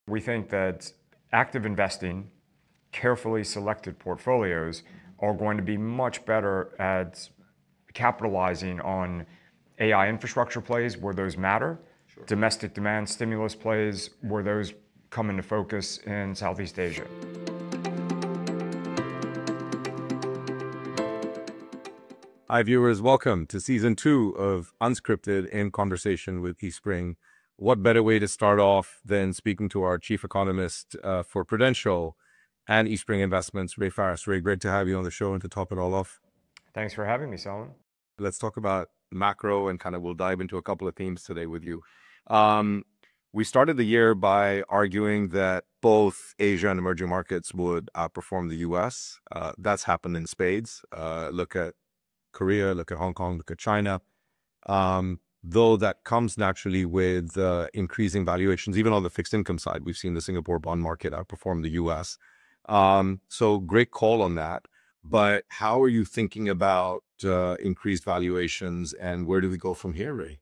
We think that active investing, carefully selected portfolios are going to be much better at capitalizing on AI infrastructure plays where those matter, domestic demand stimulus plays where those come into focus in Southeast Asia. Hi viewers, welcome to season 2 of Unscripted in Conversation with eSpring. What better way to start off than speaking to our chief economist for Prudential and eSpring Investments, Ray Farris. Ray, great to have you on the show and to top it all off. Thanks for having me, Solomon. Let's talk about macro and we'll dive into a couple of themes today with you. We started the year by arguing that both Asia and emerging markets would outperform the US. That's happened in spades. Look at Korea, look at Hong Kong, look at China. Though that comes naturally with increasing valuations, even on the fixed income side. We've seen the Singapore bond market outperform the US. So great call on that. But how are you thinking about increased valuations and where do we go from here, Ray?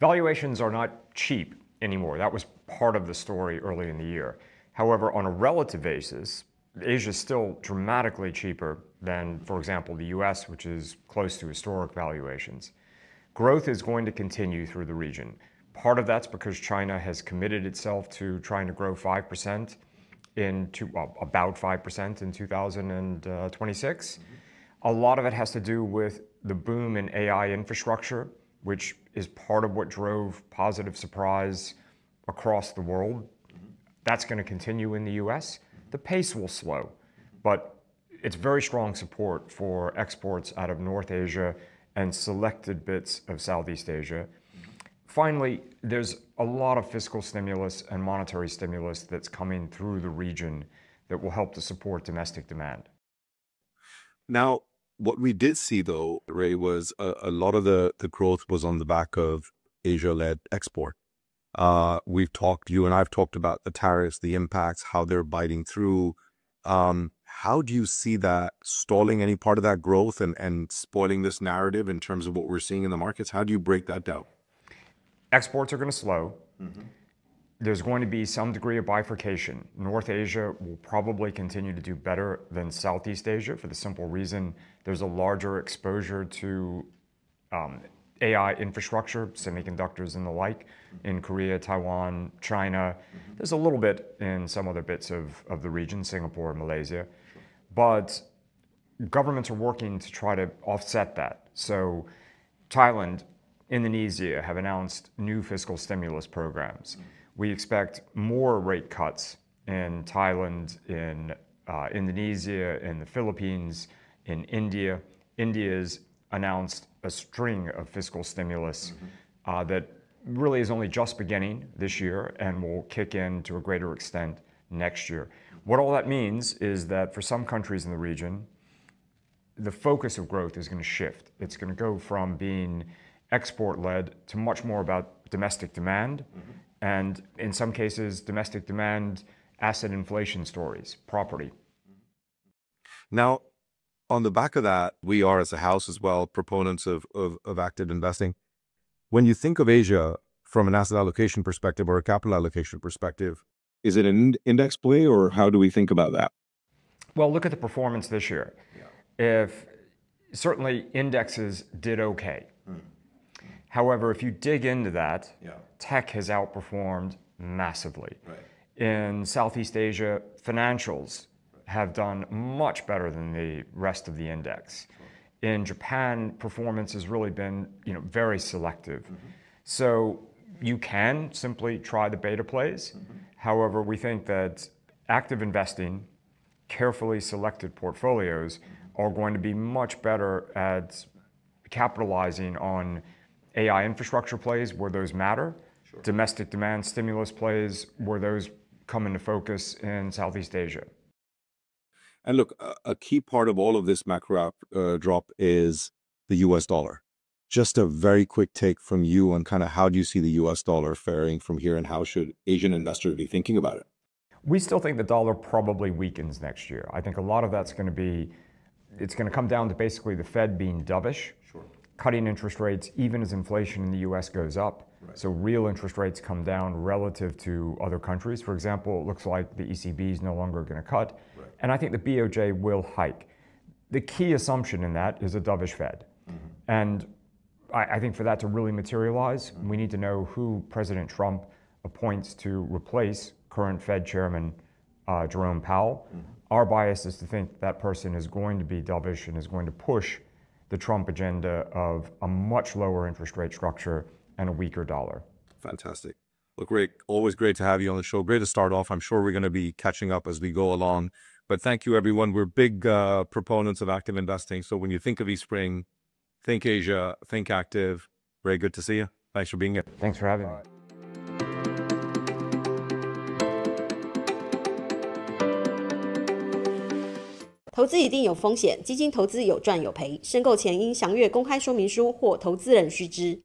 Valuations are not cheap anymore. That was part of the story early in the year. However, on a relative basis, Asia is still dramatically cheaper than, for example, the US, which is close to historic valuations. Growth is going to continue through the region. Part of that's because China has committed itself to trying to grow 5% about 5% in 2026. A lot of it has to do with the boom in AI infrastructure, which is part of what drove positive surprise across the world. That's going to continue in the US. The pace will slow, but it's very strong support for exports out of North Asia and selected bits of Southeast Asia. Finally, there's a lot of fiscal stimulus and monetary stimulus that's coming through the region that will help to support domestic demand. Now, what we did see though, Ray, was a lot of the growth was on the back of Asia-led export. You and I've talked about the tariffs, the impacts, how they're biting through. How do you see that stalling any part of that growth and spoiling this narrative in terms of what we're seeing in the markets? How do you break that down? Exports are going to slow. There's going to be some degree of bifurcation. North Asia will probably continue to do better than Southeast Asia for the simple reason there's a larger exposure to AI infrastructure, semiconductors and the like, in Korea, Taiwan, China. There's a little bit in some other bits of the region, Singapore, Malaysia. But governments are working to try to offset that. So Thailand, Indonesia have announced new fiscal stimulus programs. We expect more rate cuts in Thailand, in Indonesia, in the Philippines, in India. India's announced a string of fiscal stimulus that really is only just beginning this year and will kick in to a greater extent next year. What all that means is that for some countries in the region, the focus of growth is going to shift. It's going to go from being export-led to much more about domestic demand, and in some cases, domestic demand, asset inflation stories, property. Now, on the back of that, we are as a house as well proponents of active investing. When you think of Asia from an asset allocation perspective or a capital allocation perspective, is it an index play or how do we think about that? Well, look at the performance this year. If certainly indexes did okay. However, if you dig into that, tech has outperformed massively. In Southeast Asia, financials have done much better than the rest of the index. In Japan, performance has really been, very selective. So you can simply try the beta plays. However, we think that active investing, carefully selected portfolios are going to be much better at capitalizing on AI infrastructure plays where those matter, domestic demand stimulus plays where those come into focus in Southeast Asia. And look, a key part of all of this macro drop is the US dollar. Just a very quick take from you on how do you see the US dollar faring from here and how should Asian investors be thinking about it? We still think the dollar probably weakens next year. I think a lot of that's going to be, it's going to come down to basically the Fed being dovish, cutting interest rates even as inflation in the US goes up. So real interest rates come down relative to other countries. For example, it looks like the ECB is no longer going to cut. And I think the BOJ will hike. The key assumption in that is a dovish Fed. And I think for that to really materialize, we need to know who President Trump appoints to replace current Fed Chairman Jerome Powell. Our bias is to think that person is going to be dovish and is going to push the Trump agenda of a much lower interest rate structure and a weaker dollar. Fantastic. Look, Rick, always great to have you on the show. Great to start off. I'm sure we're going to be catching up as we go along. But thank you, everyone. We're big proponents of active investing. So when you think of Eastspring, think Asia, think active. Ray, good to see you. Thanks for being here. Thanks for having me.投资一定有风险，基金投资有赚有赔，申购前应详阅公开说明书或投资人须知。